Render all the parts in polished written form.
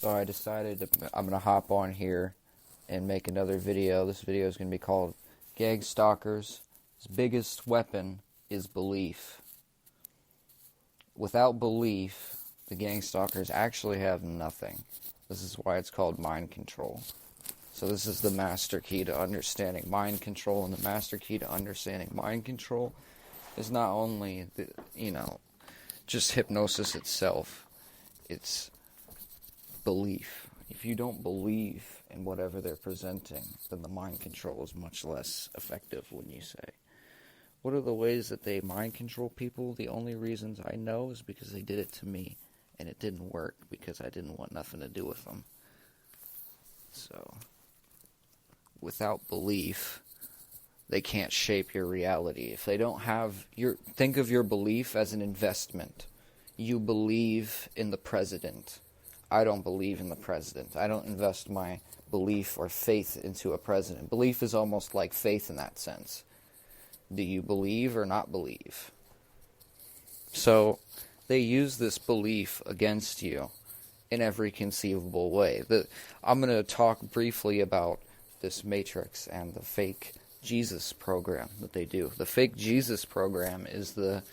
So I decided I'm going to hop on here and make another video. This video is going to be called Gang Stalkers' Biggest Weapon is Belief. Without belief, the gang stalkers actually have nothing. This is why it's called mind control. So this is the master key to understanding mind control, and the master key to understanding mind control is not only just hypnosis itself. It's belief. If you don't believe in whatever they're presenting, then the mind control is much less effective, wouldn't you say? What are the ways that they mind control people? The only reasons I know is because they did it to me, and it didn't work because I didn't want nothing to do with them. So, without belief, they can't shape your reality. If they don't have think of your belief as an investment. You believe in the president. I don't believe in the president. I don't invest my belief or faith into a president. Belief is almost like faith in that sense. Do you believe or not believe? So they use this belief against you in every conceivable way. I'm going to talk briefly about this Matrix and the fake Jesus program that they do. The fake Jesus program is the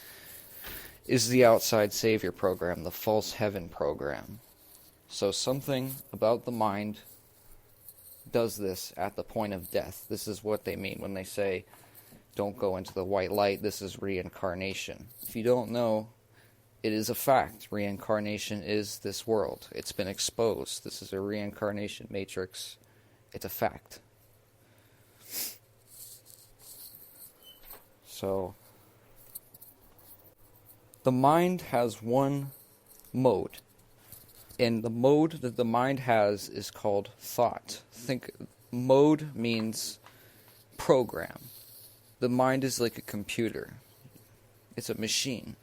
outside savior program, the false heaven program. So something about the mind does this at the point of death. This is what they mean when they say, don't go into the white light, this is reincarnation. If you don't know, it is a fact. Reincarnation is this world. It's been exposed. This is a reincarnation matrix. It's a fact. So, the mind has one mode. And the mode that the mind has is called thought. Mode means program. The mind is like a computer. It's a machine.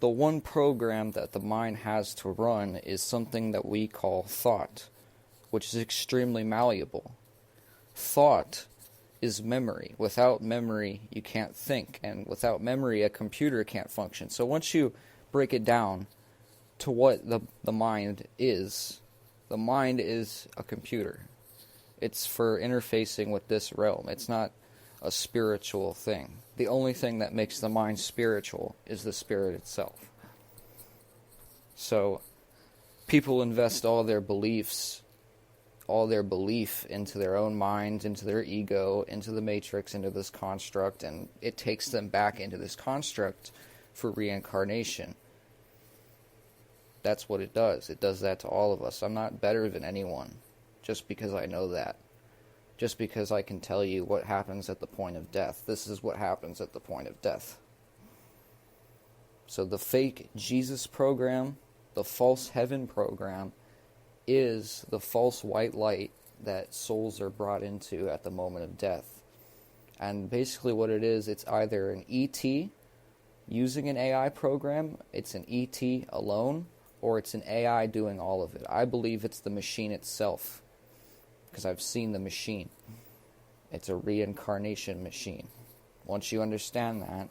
The one program that the mind has to run is something that we call thought, which is extremely malleable. Thought is memory. Without memory, you can't think. And without memory, a computer can't function. So once you break it down to what the mind is a computer. It's for interfacing with this realm. It's not a spiritual thing. The only thing that makes the mind spiritual is the spirit itself. So people invest all their belief into their own mind, into their ego, into the matrix, into this construct, and it takes them back into this construct for reincarnation. That's what it does. It does that to all of us. I'm not better than anyone just because I know that. Just because I can tell you what happens at the point of death. This is what happens at the point of death. So the fake Jesus program, the false heaven program, is the false white light that souls are brought into at the moment of death. And basically what it is, it's either an ET using an AI program, it's an ET alone, or it's an AI doing all of it. I believe it's the machine itself, because I've seen the machine. It's a reincarnation machine. Once you understand that,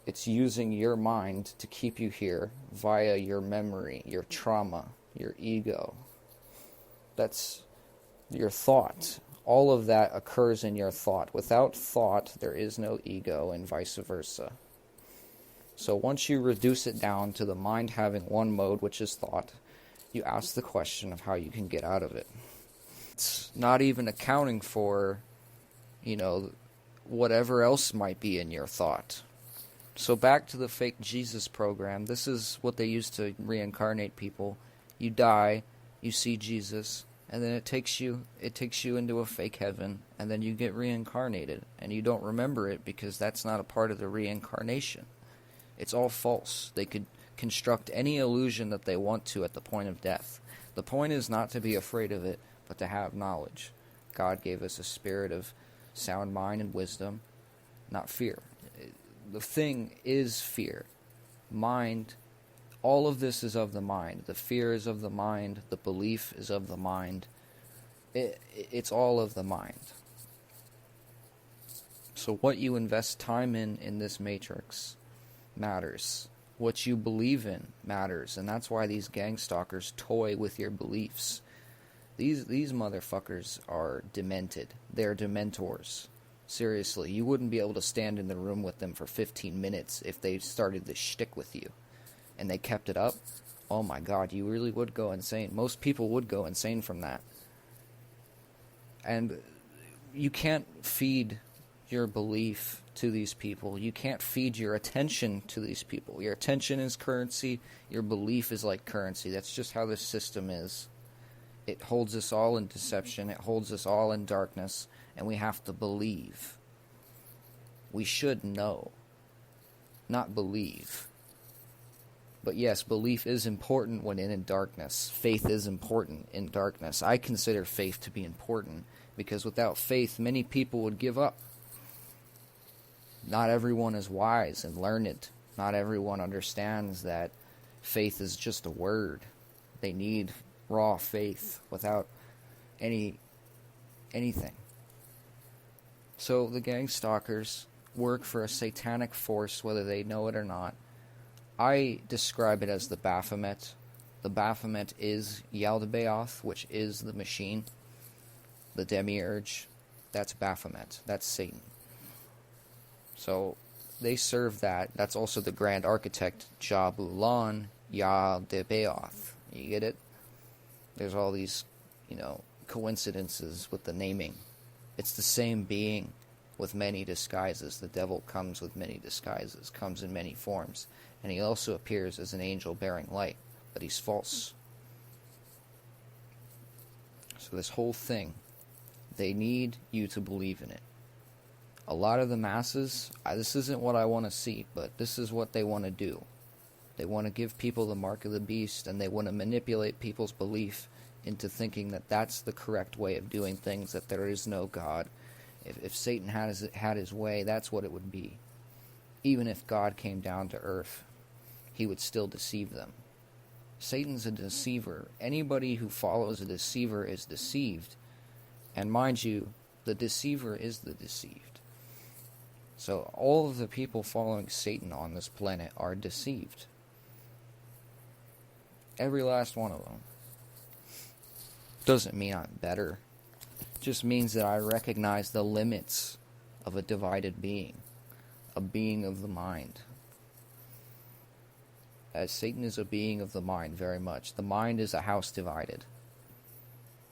it's using your mind to keep you here via your memory, your trauma, your ego. That's your thought. All of that occurs in your thought. Without thought, there is no ego, and vice versa. So once you reduce it down to the mind having one mode, which is thought, you ask the question of how you can get out of it. It's not even accounting for, whatever else might be in your thought. So back to the fake Jesus program. This is what they use to reincarnate people. You die, you see Jesus, and then it takes you into a fake heaven, and then you get reincarnated, and you don't remember it because that's not a part of the reincarnation. It's all false. They could construct any illusion that they want to at the point of death. The point is not to be afraid of it, but to have knowledge. God gave us a spirit of sound mind and wisdom, not fear. The thing is fear. Mind, all of this is of the mind. The fear is of the mind. The belief is of the mind. It's all of the mind. So what you invest time in this matrix matters. What you believe in matters, and that's why these gang stalkers toy with your beliefs. These motherfuckers are demented. They're dementors. Seriously, you wouldn't be able to stand in the room with them for 15 minutes if they started this shtick with you. And they kept it up. Oh my god, you really would go insane. Most people would go insane from that. And you can't feed your belief to these people. You can't feed your attention to these people. Your attention is currency. Your belief is like currency. That's just how this system is. It holds us all in deception. It holds us all in darkness. And we have to believe. We should know, not believe. But yes, belief is important when in darkness. Faith is important in darkness. I consider faith to be important because without faith, many people would give up. Not everyone is wise and learned. Not everyone understands that faith is just a word. They need raw faith without anything. So the gang stalkers work for a satanic force, whether they know it or not. I describe it as the Baphomet. The Baphomet is Yaldabaoth, which is the machine. The demiurge, that's Baphomet. That's Satan. So they serve that. That's also the grand architect, Jabulan Yaldabaoth. You get it? There's all these, coincidences with the naming. It's the same being with many disguises. The devil comes with many disguises, comes in many forms. And he also appears as an angel bearing light, but he's false. So this whole thing, they need you to believe in it. A lot of the masses, this isn't what I want to see, but this is what they want to do. They want to give people the mark of the beast, and they want to manipulate people's belief into thinking that that's the correct way of doing things, that there is no God. If Satan had his way, that's what it would be. Even if God came down to earth, he would still deceive them. Satan's a deceiver. Anybody who follows a deceiver is deceived. And mind you, the deceiver is the deceived. So all of the people following Satan on this planet are deceived. Every last one of them. Doesn't mean I'm better. It just means that I recognize the limits of a divided being. A being of the mind. As Satan is a being of the mind, very much. The mind is a house divided.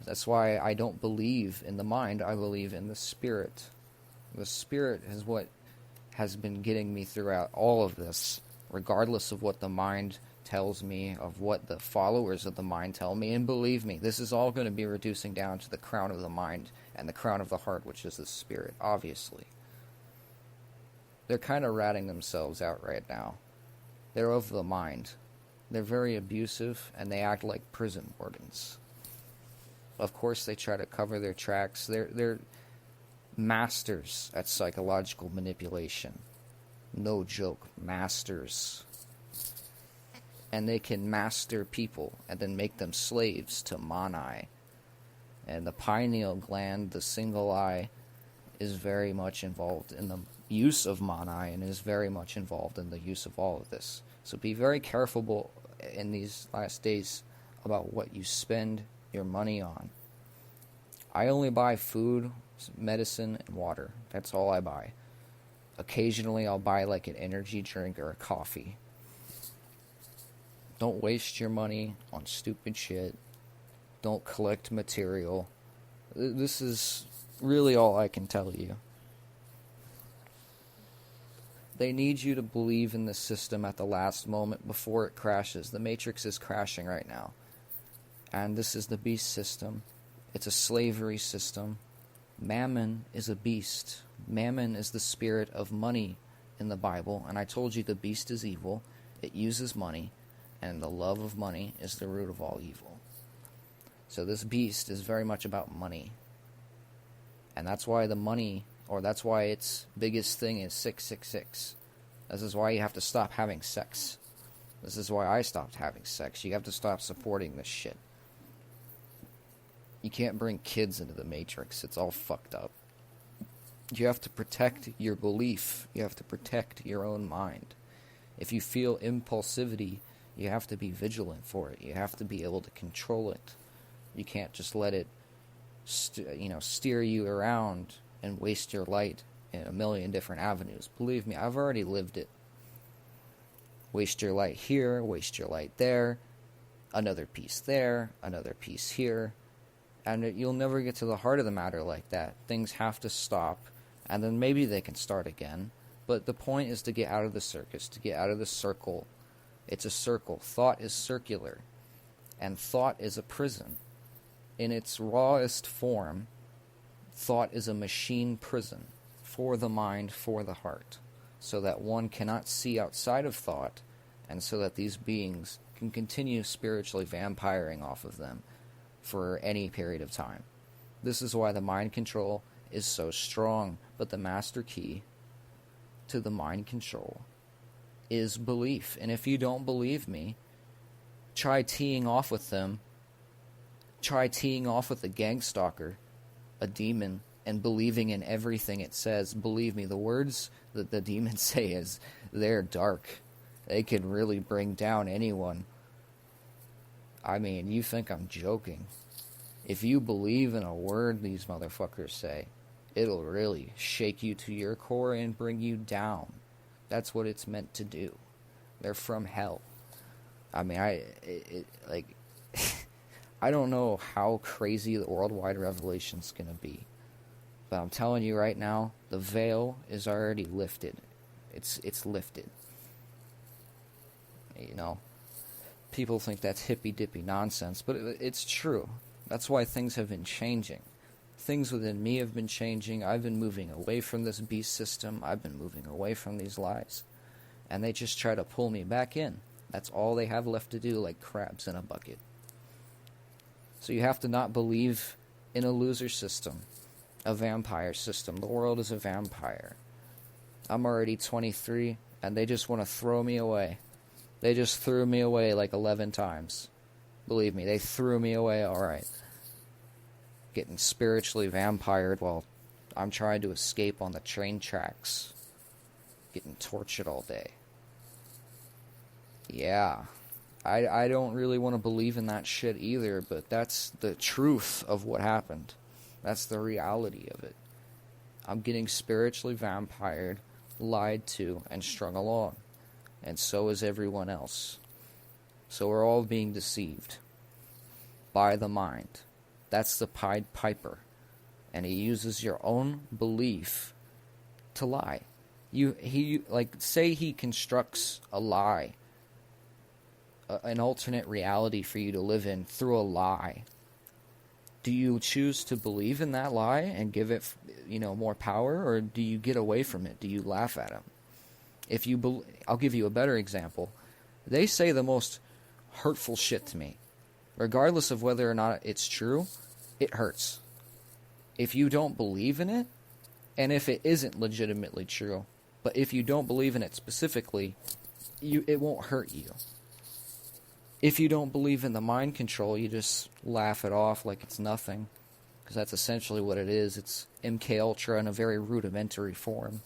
That's why I don't believe in the mind, I believe in the spirit. The spirit is what has been getting me throughout all of this, regardless of what the mind tells me, of what the followers of the mind tell me. And believe me, this is all going to be reducing down to the crown of the mind and the crown of the heart, which is the spirit, obviously. They're kind of ratting themselves out right now. They're of the mind. They're very abusive, and they act like prison wardens. Of course, they try to cover their tracks. They're masters at psychological manipulation. No joke, masters. And they can master people and then make them slaves to Mani. And the pineal gland, the single eye, is very much involved in the use of Mani and is very much involved in the use of all of this. So be very careful in these last days about what you spend your money on. I only buy food, medicine, and water. That's all I buy. Occasionally I'll buy like an energy drink or a coffee. Don't waste your money on stupid shit. Don't collect material. This is really all I can tell you. They need you to believe in the system at the last moment before it crashes. The Matrix is crashing right now. And this is the beast system. It's a slavery system. Mammon is a beast. Mammon is the spirit of money in the Bible. And I told you the beast is evil. It uses money. And the love of money is the root of all evil. So this beast is very much about money. And that's why the money, or that's why its biggest thing is 666. This is why you have to stop having sex. This is why I stopped having sex. You have to stop supporting this shit. You can't bring kids into the Matrix. It's all fucked up. You have to protect your belief. You have to protect your own mind. If you feel impulsivity, you have to be vigilant for it. You have to be able to control it. You can't just let it, steer you around and waste your light in a million different avenues. Believe me, I've already lived it. Waste your light here, waste your light there, another piece there, another piece here, and you'll never get to the heart of the matter like that. Things have to stop, and then maybe they can start again. But the point is to get out of the circus, to get out of the circle. It's a circle. Thought is circular, and thought is a prison. In its rawest form, thought is a machine prison for the mind, for the heart, so that one cannot see outside of thought, and so that these beings can continue spiritually vampiring off of them for any period of time. This is why the mind control is so strong, but the master key to the mind control is belief. And if you don't believe me, try teeing off with them. Try teeing off with a gang stalker, a demon, and believing in everything it says. Believe me, the words that the demons say is, they're dark. They can really bring down anyone. I mean, you think I'm joking. If you believe in a word these motherfuckers say, it'll really shake you to your core and bring you down. That's what it's meant to do. They're from hell. I mean, I don't know how crazy the worldwide revelation's gonna be. But I'm telling you right now, the veil is already lifted. It's lifted. You know, people think that's hippy-dippy nonsense, but it's true. That's why things have been changing. Things within me have been changing. I've been moving away from this beast system. I've been moving away from these lies. And they just try to pull me back in. That's all they have left to do, like crabs in a bucket. So you have to not believe in a loser system, a vampire system. The world is a vampire. I'm already 23, and they just want to throw me away. They just threw me away like 11 times. Believe me, they threw me away alright. Getting spiritually vampired while I'm trying to escape on the train tracks. Getting tortured all day. Yeah. I don't really want to believe in that shit either, but that's the truth of what happened. That's the reality of it. I'm getting spiritually vampired, lied to, and strung along. And so is everyone else. So we're all being deceived by the mind. That's the Pied Piper. And he uses your own belief to lie. Say he constructs a lie, an alternate reality for you to live in through a lie. Do you choose to believe in that lie and give it, more power, or do you get away from it? Do you laugh at him? I'll give you a better example. They say the most hurtful shit to me. Regardless of whether or not it's true, it hurts. If you don't believe in it, and if it isn't legitimately true, but if you don't believe in it specifically, it won't hurt you. If you don't believe in the mind control, you just laugh it off like it's nothing. Because that's essentially what it is. It's MK Ultra in a very rudimentary form.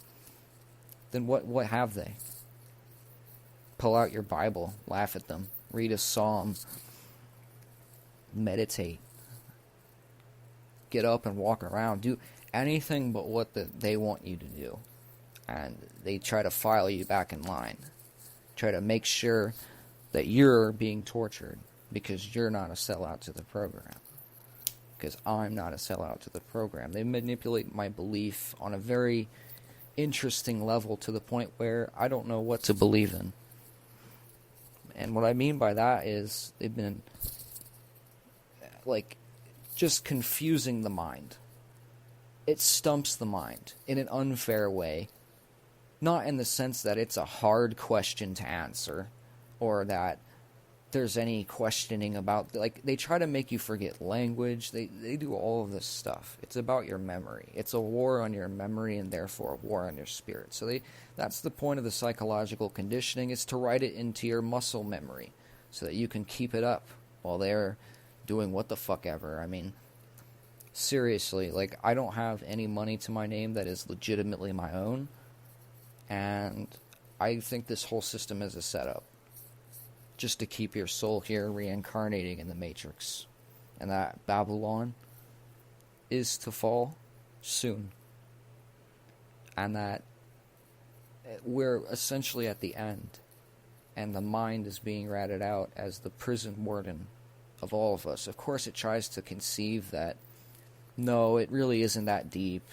Then what have they? Pull out your Bible, laugh at them, read a psalm, meditate, get up and walk around, do anything but what they want you to do. And they try to file you back in line. Try to make sure that you're being tortured because you're not a sellout to the program. Because I'm not a sellout to the program. They manipulate my belief on a very interesting level to the point where I don't know what to believe in. And what I mean by that is they've been just confusing the mind. It stumps the mind in an unfair way. Not in the sense that it's a hard question to answer, or that there's any questioning about, they try to make you forget language. They do all of this stuff. It's about your memory. It's a war on your memory and therefore a war on your spirit. So that's the point of the psychological conditioning, is to write it into your muscle memory so that you can keep it up while they're doing what the fuck ever. I mean, seriously, I don't have any money to my name that is legitimately my own, and I think this whole system is a setup. Just to keep your soul here reincarnating in the Matrix. And that Babylon is to fall soon. And that we're essentially at the end. And the mind is being ratted out as the prison warden of all of us. Of course, it tries to conceive that, no, it really isn't that deep.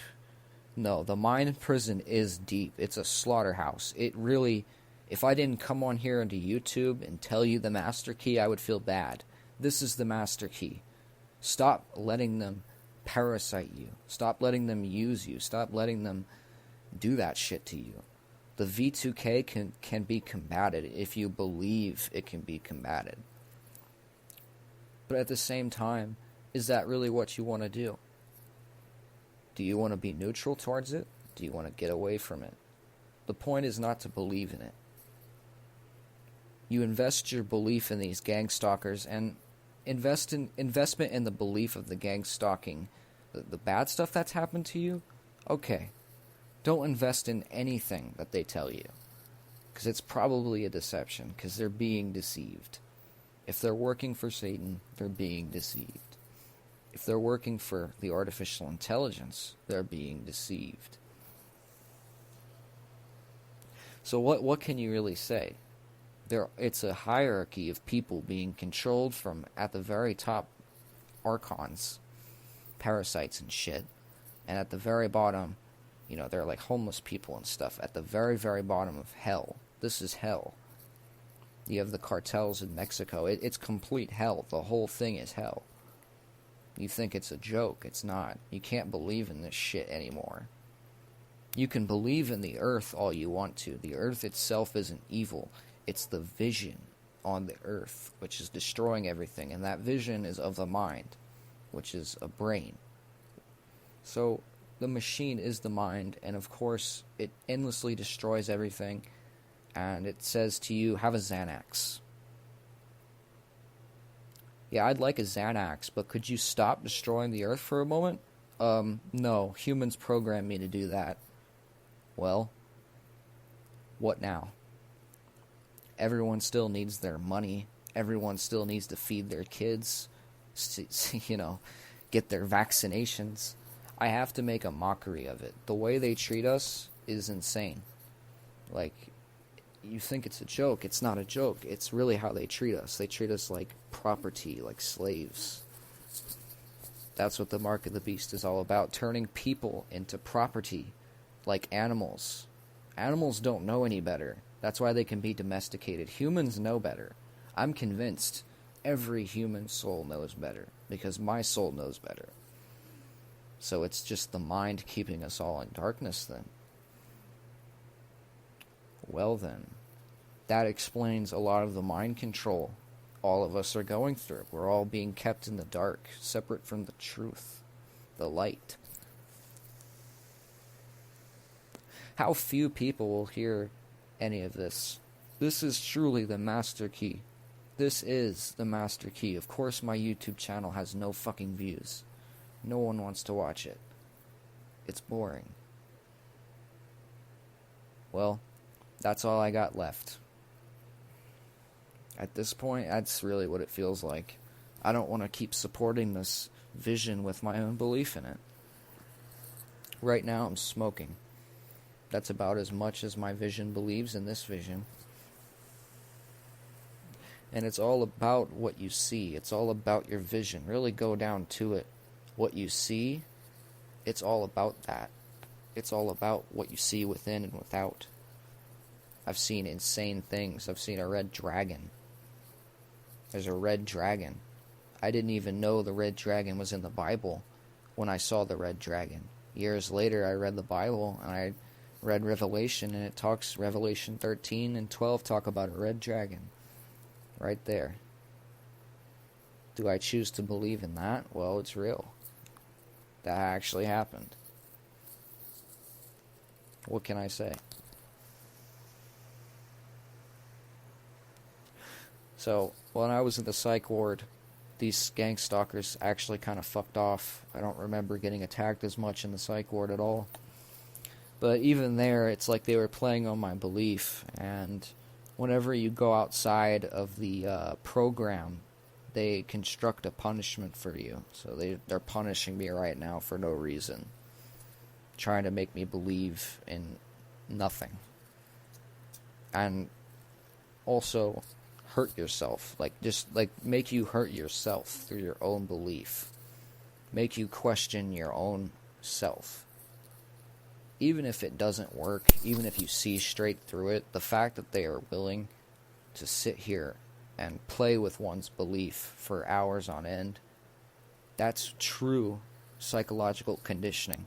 No, the mind prison is deep. It's a slaughterhouse. It really, if I didn't come on here into YouTube and tell you the Masterkey, I would feel bad. This is the Masterkey. Stop letting them parasite you. Stop letting them use you. Stop letting them do that shit to you. The V2K can be combated if you believe it can be combated. But at the same time, is that really what you want to do? Do you want to be neutral towards it? Do you want to get away from it? The point is not to believe in it. You invest your belief in these gang stalkers and investment in the belief of the gang stalking. The bad stuff that's happened to you? Okay. Don't invest in anything that they tell you. Because it's probably a deception. Because they're being deceived. If they're working for Satan, they're being deceived. If they're working for the artificial intelligence, they're being deceived. So what can you really say? It's a hierarchy of people being controlled from at the very top, archons, parasites and shit. And at the very bottom, they're like homeless people and stuff. At the very, very bottom of hell. This is hell. You have the cartels in Mexico. It's complete hell. The whole thing is hell. You think it's a joke. It's not. You can't believe in this shit anymore. You can believe in the earth all you want to. The earth itself isn't evil. It's the vision on the earth, which is destroying everything. And that vision is of the mind, which is a brain. So the machine is the mind, and of course, it endlessly destroys everything, and it says to you, have a Xanax. Yeah, I'd like a Xanax, but could you stop destroying the earth for a moment? No, humans programmed me to do that. Well, what now? Everyone still needs their money. Everyone still needs to feed their kids, get their vaccinations. I have to make a mockery of it. The way they treat us is insane. Like, you think it's a joke. It's not a joke. It's really how they treat us. They treat us like property, like slaves. That's what the Mark of the Beast is all about. Turning people into property, like animals. Animals don't know any better. That's why they can be domesticated. Humans know better. I'm convinced every human soul knows better, because my soul knows better. So it's just the mind keeping us all in darkness then. Well then, that explains a lot of the mind control all of us are going through. We're all being kept in the dark, separate from the truth, the light. How few people will hear any of this. This is truly the Masterkey. This is the Masterkey. Of course my YouTube channel has no fucking views. No one wants to watch it. It's boring. Well, that's all I got left. At this point, that's really what it feels like. I don't want to keep supporting this vision with my own belief in it. Right now, I'm smoking. That's about as much as my vision believes in this vision. And it's all about what you see. It's all about your vision. Really go down to it. What you see, it's all about that. It's all about what you see within and without. I've seen insane things. I've seen a red dragon. There's a red dragon. I didn't even know the red dragon was in the Bible when I saw the red dragon. Years later, I read the Bible, and I read Revelation, and it talks, Revelation 13 and 12 talk about a red dragon. Right there. Do I choose to believe in that? Well, it's real. That actually happened. What can I say? So, when I was in the psych ward, these gang stalkers actually kind of fucked off. I don't remember getting attacked as much in the psych ward at all. But even there, it's like they were playing on my belief, and whenever you go outside of the program, they construct a punishment for you. So they're punishing me right now for no reason, trying to make me believe in nothing. And also hurt yourself, just make you hurt yourself through your own belief, make you question your own self. Even if it doesn't work, even if you see straight through it, the fact that they are willing to sit here and play with one's belief for hours on end, that's true psychological conditioning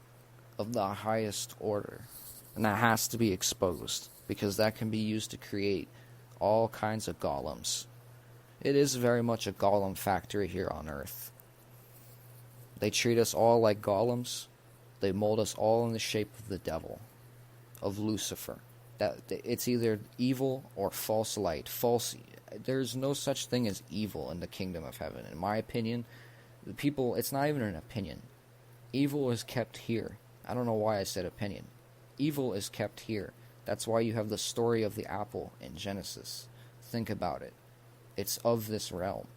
of the highest order. And that has to be exposed, because that can be used to create all kinds of golems. It is very much a golem factory here on Earth. They treat us all like golems. They mold us all in the shape of the devil, of Lucifer. That it's either evil or false light. There's no such thing as evil in the kingdom of heaven. In my opinion, it's not even an opinion. Evil is kept here. I don't know why I said opinion. Evil is kept here. That's why you have the story of the apple in Genesis. Think about it. It's of this realm.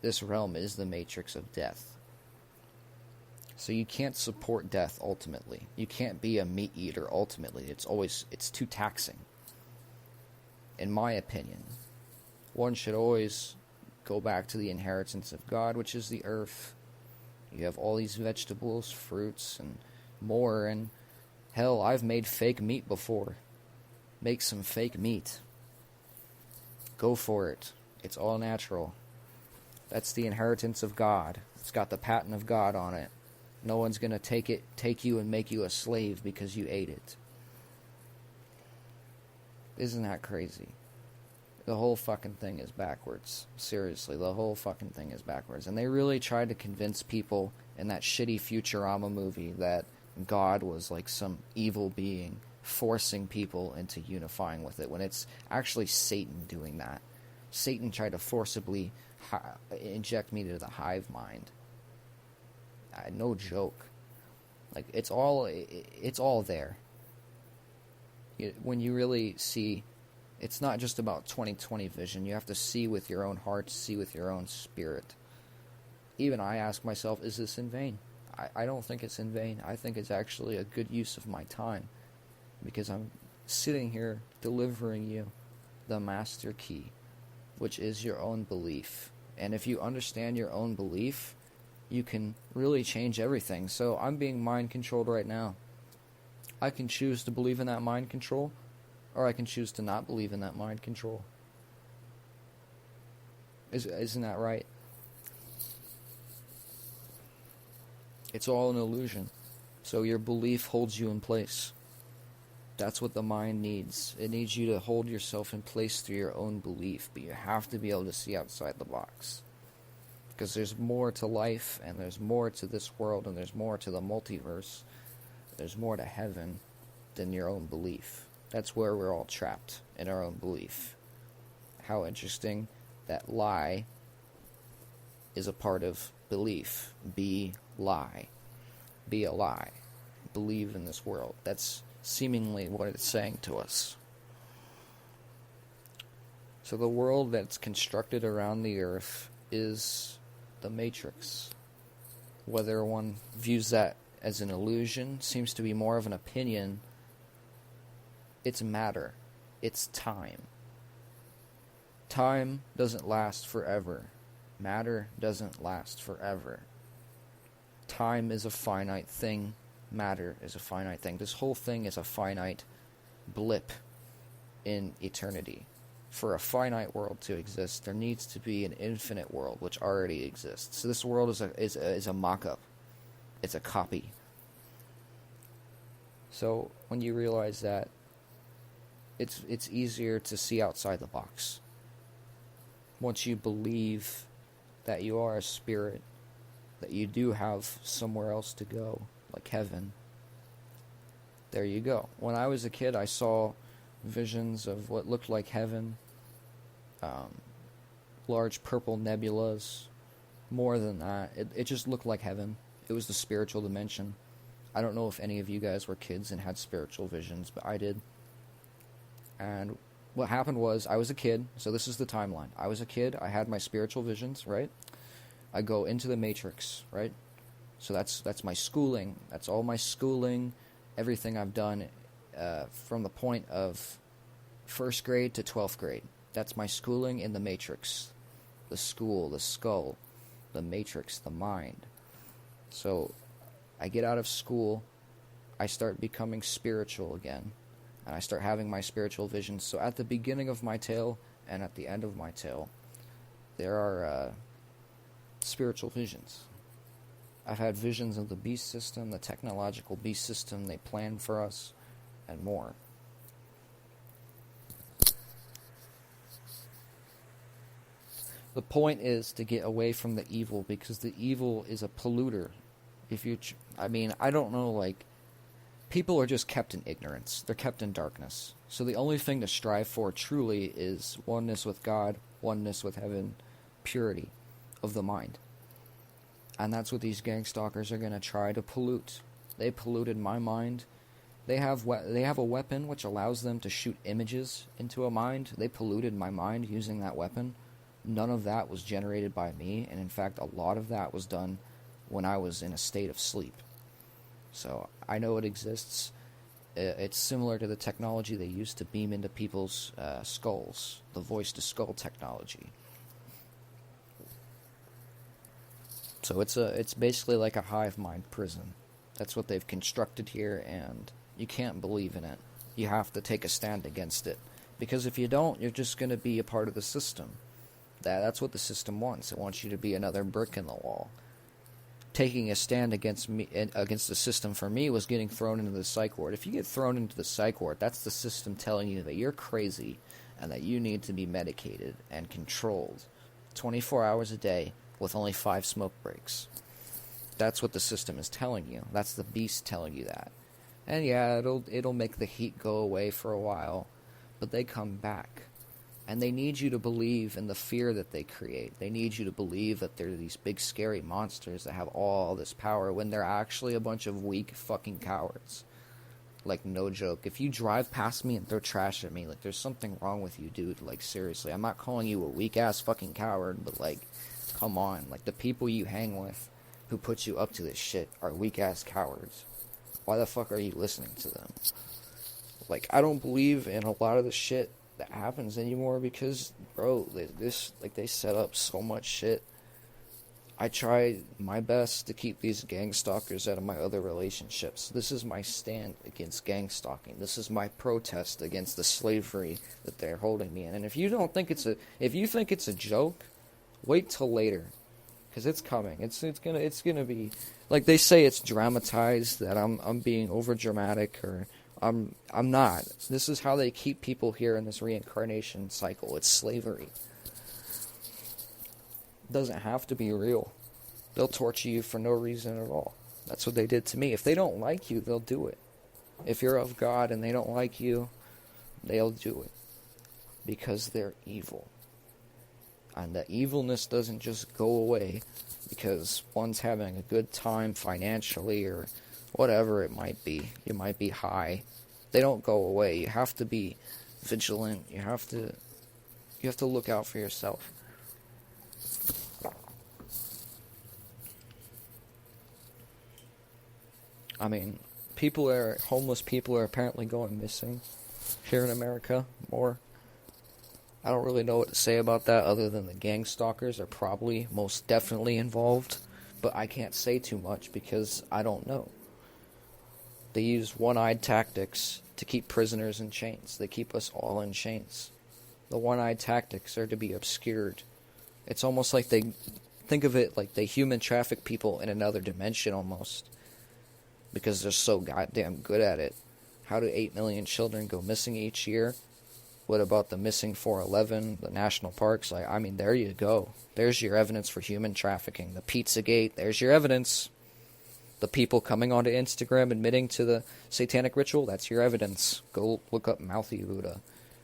This realm is the matrix of death. So you can't support death ultimately. You can't be a meat eater ultimately. It's too taxing. In my opinion, one should always go back to the inheritance of God, which is the earth. You have all these vegetables, fruits, and more, and hell, I've made fake meat before. Make some fake meat. Go for it. It's all natural. That's the inheritance of God. It's got the patent of God on it. No one's going to take you and make you a slave because you ate it. Isn't that crazy? The whole fucking thing is backwards. Seriously, the whole fucking thing is backwards. And they really tried to convince people in that shitty Futurama movie that God was like some evil being forcing people into unifying with it, when it's actually Satan doing that. Satan tried to forcibly inject me to the hive mind. No joke. Like, it's all there. When you really see, it's not just about 20/20 vision. You have to see with your own heart, see with your own spirit. Even I ask myself, is this in vain? I don't think it's in vain. I think it's actually a good use of my time, because I'm sitting here delivering you the master key, which is your own belief. And if you understand your own belief, you can really change everything. So I'm being mind controlled right now. I can choose to believe in that mind control, or I can choose to not believe in that mind control. Isn't that right? It's all an illusion. So your belief holds you in place. That's what the mind needs. It needs you to hold yourself in place through your own belief, but you have to be able to see outside the box. Because there's more to life, and there's more to this world, and there's more to the multiverse. There's more to heaven than your own belief. That's where we're all trapped, in our own belief. How interesting that lie is a part of belief. Be lie. Be a lie. Believe in this world. That's seemingly what it's saying to us. So the world that's constructed around the earth is the matrix. Whether one views that as an illusion, seems to be more of an opinion. It's matter. It's time. Time doesn't last forever. Matter doesn't last forever. Time is a finite thing. Matter is a finite thing. This whole thing is a finite blip in eternity. For a finite world to exist, there needs to be an infinite world, which already exists. So this world is a mock-up. It's a copy. So when you realize that, it's easier to see outside the box. Once you believe that you are a spirit, that you do have somewhere else to go, like heaven, there you go. When I was a kid, I saw visions of what looked like heaven, large purple nebulas. More than that, it just looked like heaven. It was the spiritual dimension. I don't know if any of you guys were kids and had spiritual visions, but I did. And what happened was, I was a kid, so this is the timeline. I was a kid, I had my spiritual visions, right? I go into the Matrix, right? So that's my schooling. That's all my schooling, everything I've done from the point of 1st grade to 12th grade. That's my schooling in the Matrix. The school, the skull, the Matrix, the mind. So I get out of school, I start becoming spiritual again, and I start having my spiritual visions. So at the beginning of my tale and at the end of my tale, there are spiritual visions. I've had visions of the beast system, the technological beast system they planned for us, and more. The point is to get away from the evil, because the evil is a polluter. I don't know, like, people are just kept in ignorance. They're kept in darkness. So the only thing to strive for truly is oneness with God, oneness with heaven, purity of the mind. And that's what these gang stalkers are going to try to pollute. They polluted my mind. They have a weapon which allows them to shoot images into a mind. They polluted my mind using that weapon. None of that was generated by me, and in fact, a lot of that was done when I was in a state of sleep. So I know it exists. It's similar to the technology they used to beam into people's skulls, the voice-to-skull technology. So it's basically like a hive mind prison. That's what they've constructed here, and you can't believe in it. You have to take a stand against it, because if you don't, you're just going to be a part of the system. That's what the system wants. It wants you to be another brick in the wall. Taking a stand against the system for me was getting thrown into the psych ward. If you get thrown into the psych ward, that's the system telling you that you're crazy and that you need to be medicated and controlled 24 hours a day with only 5 smoke breaks. That's what the system is telling you. That's the beast telling you that. And yeah, it'll make the heat go away for a while, but they come back. And they need you to believe in the fear that they create. They need you to believe that they're these big scary monsters that have all this power when they're actually a bunch of weak fucking cowards. Like, no joke. If you drive past me and throw trash at me, like, there's something wrong with you, dude. Like, seriously. I'm not calling you a weak-ass fucking coward, but, like, come on. Like, the people you hang with who put you up to this shit are weak-ass cowards. Why the fuck are you listening to them? Like, I don't believe in a lot of the shit that happens anymore because, bro, they set up so much shit. I try my best to keep these gang stalkers out of my other relationships. This is my stand against gang stalking. This is my protest against the slavery that they're holding me in. And if you think it's a joke, wait till later, because it's coming. It's gonna be, like they say, it's dramatized, that I'm being over dramatic, or I'm not. This is how they keep people here in this reincarnation cycle. It's slavery. It doesn't have to be real. They'll torture you for no reason at all. That's what they did to me. If they don't like you, they'll do it. If you're of God and they don't like you, they'll do it. Because they're evil. And the evilness doesn't just go away because one's having a good time financially or whatever it might be. You might be high. They don't go away. You have to be vigilant. You have to look out for yourself. I mean, homeless people are apparently going missing here in America more. I don't really know what to say about that other than the gang stalkers are probably most definitely involved, but I can't say too much because I don't know. They use one-eyed tactics to keep prisoners in chains. They keep us all in chains. The one-eyed tactics are to be obscured. It's almost like they think of it like they human traffic people in another dimension almost, because they're so goddamn good at it. How do 8 million children go missing each year? What about the missing 411, the national parks? There you go. There's your evidence for human trafficking. The Pizzagate, there's your evidence. The people coming onto Instagram admitting to the satanic ritual, that's your evidence. Go look up Mouthy Buddha.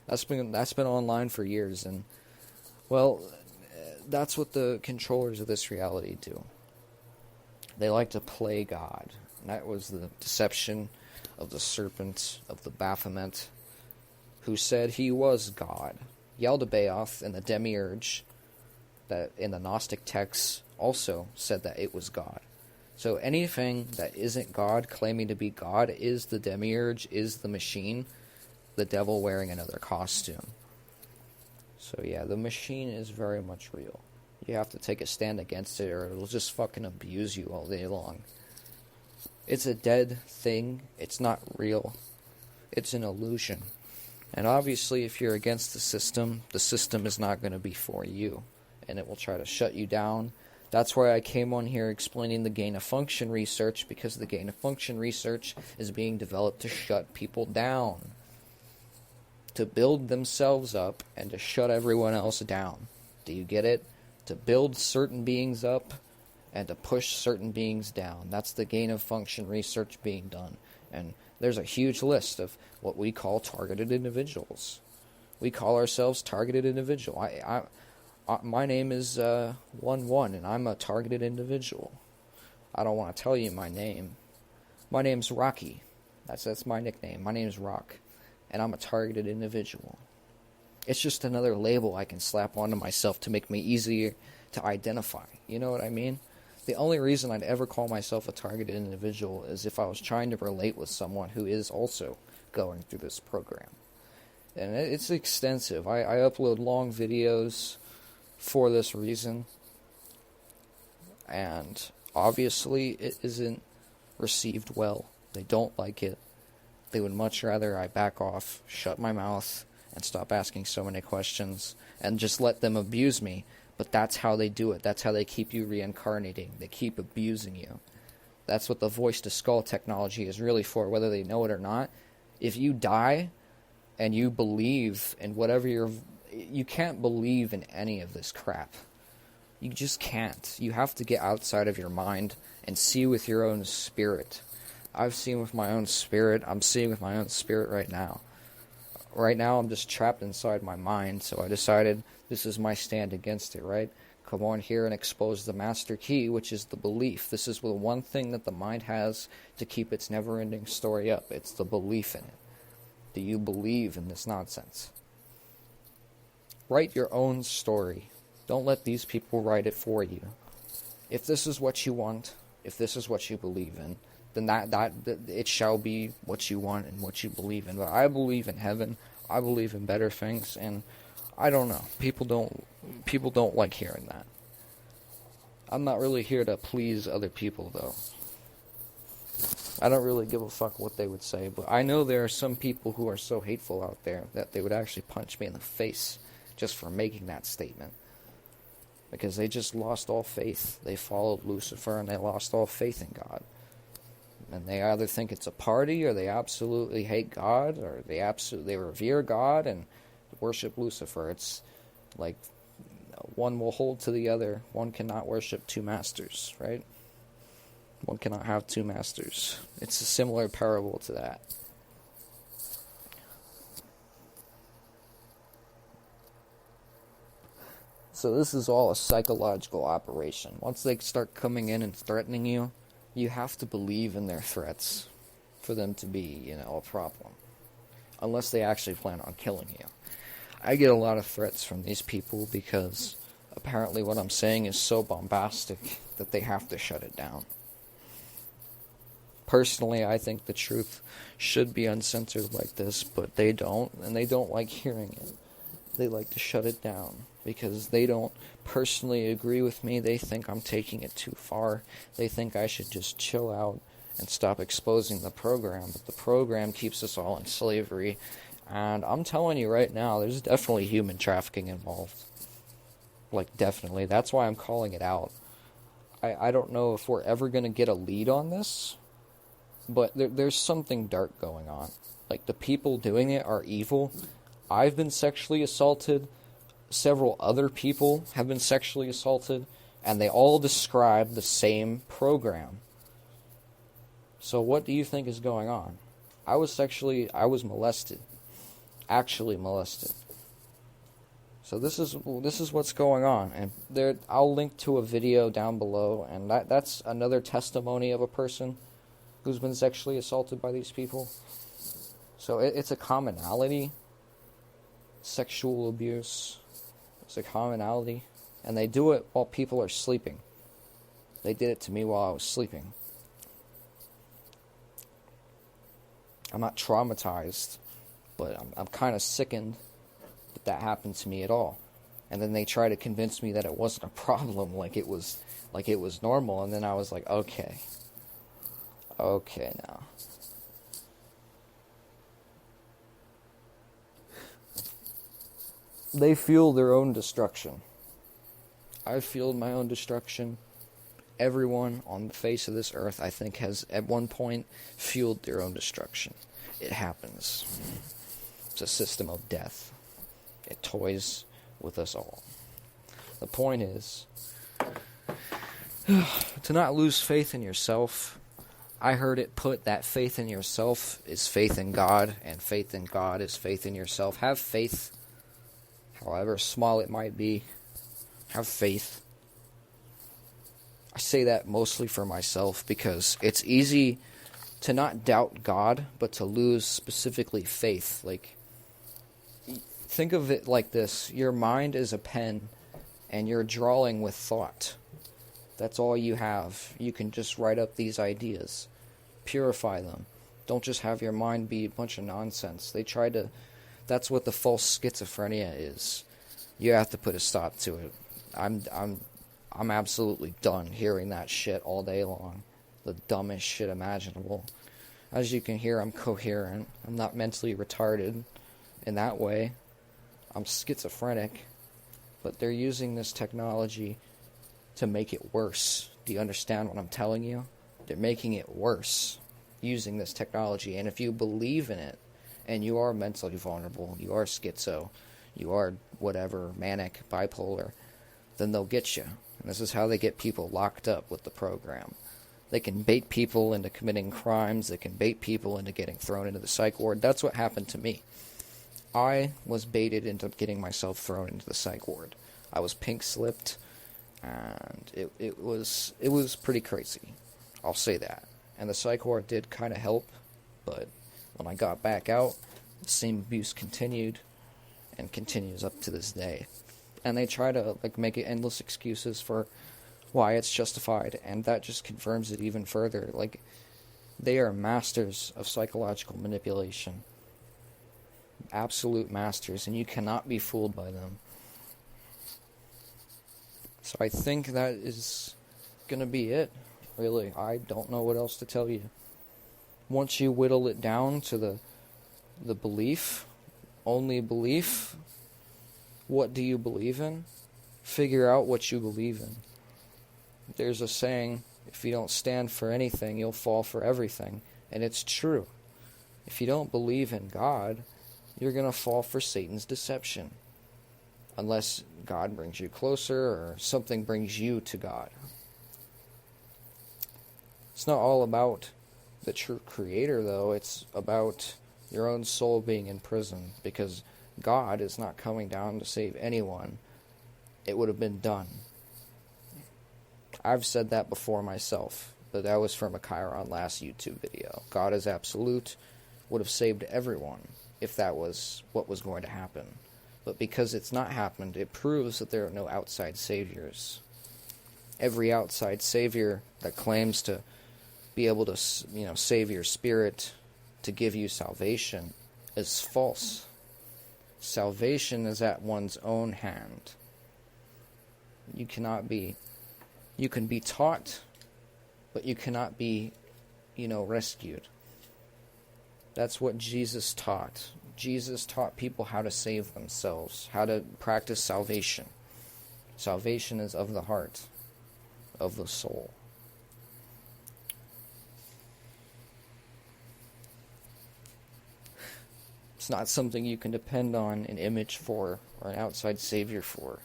That's been online for years, and, well, that's what the controllers of this reality do. They like to play God. And that was the deception of the serpent of the Baphomet, who said he was God. Yaldabaoth and the Demiurge, that in the Gnostic texts, also said that it was God. So anything that isn't God, claiming to be God, is the Demiurge, is the machine, the devil wearing another costume. So yeah, the machine is very much real. You have to take a stand against it, or it'll just fucking abuse you all day long. It's a dead thing. It's not real. It's an illusion. And obviously, if you're against the system is not going to be for you. And it will try to shut you down. That's why I came on here explaining the gain-of-function research, because the gain-of-function research is being developed to shut people down. To build themselves up and to shut everyone else down. Do you get it? To build certain beings up and to push certain beings down. That's the gain-of-function research being done. And there's a huge list of what we call targeted individuals. We call ourselves targeted individual. My name is 1-1, and I'm a targeted individual. I don't want to tell you my name. My name's Rocky. That's my nickname. My name's Rock, and I'm a targeted individual. It's just another label I can slap onto myself to make me easier to identify. You know what I mean? The only reason I'd ever call myself a targeted individual is if I was trying to relate with someone who is also going through this program. And it's extensive. I upload long videos for this reason, and obviously it isn't received well. They don't like it. They would much rather I back off, shut my mouth, and stop asking so many questions, and just let them abuse me. But that's how they do it. That's how they keep you reincarnating. They keep abusing you. That's what the voice-to-skull technology is really for, whether they know it or not. If you die and you believe in whatever you can't believe in any of this crap. You just can't. You have to get outside of your mind and see with your own spirit. I've seen with my own spirit. I'm seeing with my own spirit right now. Right now I'm just trapped inside my mind, so I decided this is my stand against it, right? Come on here and expose the master key, which is the belief. This is the one thing that the mind has to keep its never-ending story up. It's the belief in it. Do you believe in this nonsense? Write your own story. Don't let these people write it for you. If this is what you want, if this is what you believe in, then that it shall be what you want and what you believe in. But I believe in heaven. I believe in better things, and I don't know. People don't like hearing that. I'm not really here to please other people, though. I don't really give a fuck what they would say, but I know there are some people who are so hateful out there that they would actually punch me in the face just for making that statement. Because they just lost all faith. They followed Lucifer and they lost all faith in God. And they either think it's a party, or they absolutely hate God, or they revere God and worship Lucifer. It's like one will hold to the other. One cannot worship two masters, right? One cannot have two masters. It's a similar parable to that. So this is all a psychological operation. Once they start coming in and threatening you, you have to believe in their threats for them to be, a problem. Unless they actually plan on killing you. I get a lot of threats from these people because apparently what I'm saying is so bombastic that they have to shut it down. Personally, I think the truth should be uncensored like this, but they don't, and they don't like hearing it. They like to shut it down because they don't personally agree with me. They think I'm taking it too far. They think I should just chill out and stop exposing the program, but the program keeps us all in slavery. And I'm telling you right now, there's definitely human trafficking involved. Like, definitely. That's why I'm calling it out. I don't know if we're ever going to get a lead on this, but there's something dark going on. Like, the people doing it are evil. I've been sexually assaulted. Several other people have been sexually assaulted. And they all describe the same program. So what do you think is going on? I was molested. Actually molested. So this is what's going on, and I'll link to a video down below, and that's another testimony of a person who's been sexually assaulted by these people. So it's a commonality. Sexual abuse is a commonality. And they do it while people are sleeping. They did it to me while I was sleeping. I'm not traumatized, but I'm kind of sickened that happened to me at all. And then they try to convince me that it wasn't a problem, like it was normal. And then I was like, okay now. They fuel their own destruction. I've fueled my own destruction. Everyone on the face of this earth, I think, has at one point fueled their own destruction. It happens. It's a system of death. It toys with us all. The point is to not lose faith in yourself. I heard it put that faith in yourself is faith in God, and faith in God is faith in yourself. Have faith, however small it might be. Have faith. I say that mostly for myself because it's easy to not doubt God, but to lose specifically faith. Like, think of it like this. Your mind is a pen, and you're drawing with thought. That's all you have. You can just write up these ideas. Purify them. Don't just have your mind be a bunch of nonsense. That's what the false schizophrenia is. You have to put a stop to it. I'm absolutely done hearing that shit all day long. The dumbest shit imaginable. As you can hear, I'm coherent. I'm not mentally retarded in that way. I'm schizophrenic. But they're using this technology to make it worse. Do you understand what I'm telling you? They're making it worse using this technology. And if you believe in it, and you are mentally vulnerable, you are schizo, you are whatever, manic, bipolar, then they'll get you. And this is how they get people locked up with the program. They can bait people into committing crimes. They can bait people into getting thrown into the psych ward. That's what happened to me. I was baited into getting myself thrown into the psych ward. I was pink-slipped, and it was pretty crazy. I'll say that. And the psych ward did kind of help, but when I got back out, the same abuse continued and continues up to this day. And they try to make endless excuses for why it's justified, and that just confirms it even further. They are masters of psychological manipulation. Absolute masters, and you cannot be fooled by them. So I think that is going to be it, really. I don't know what else to tell you. Once you whittle it down to the belief, only belief, what do you believe in? Figure out what you believe in. There's a saying, if you don't stand for anything, you'll fall for everything. And it's true. If you don't believe in God, you're going to fall for Satan's deception. Unless God brings you closer or something brings you to God. It's not all about the true creator, though. It's about your own soul being in prison, because God is not coming down to save anyone. It would have been done. I've said that before myself, but that was from a Chiron last YouTube video. God is absolute, would have saved everyone if that was what was going to happen. But because it's not happened, it proves that there are no outside saviors. Every outside savior that claims to be able to, save your spirit, to give you salvation, is false. Salvation is at one's own hand. You can be taught, but you cannot be, rescued. That's what Jesus taught. Jesus taught people how to save themselves, how to practice salvation. Salvation is of the heart, of the soul. It's not something you can depend on an image for or an outside savior for.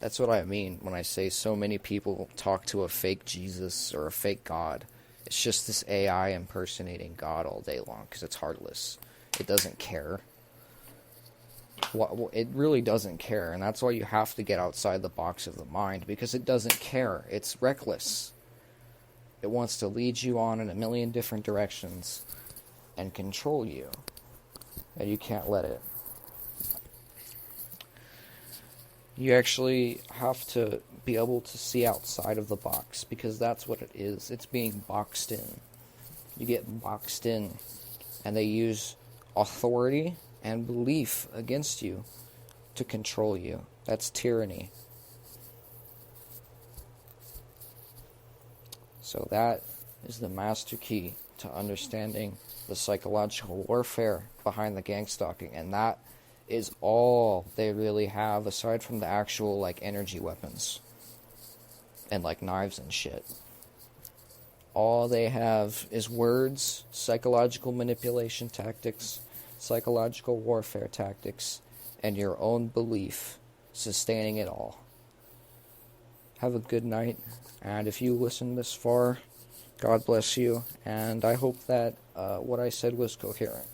That's what I mean when I say so many people talk to a fake Jesus or a fake God. It's just this AI impersonating God all day long because it's heartless. It doesn't care. It really doesn't care, and that's why you have to get outside the box of the mind, because it doesn't care. It's reckless. It wants to lead you on in a million different directions and control you. And you can't let it. You actually have to be able to see outside of the box, because that's what it is. It's being boxed in. You get boxed in, and they use authority and belief against you to control you. That's tyranny. So that is the master key to understanding the psychological warfare behind the gang stalking, and that is all they really have aside from the actual like energy weapons and like knives and shit. All they have is words, psychological manipulation tactics, psychological warfare tactics, and your own belief sustaining it all. Have a good night, and if you listened this far, God bless you, and I hope that what I said was coherent.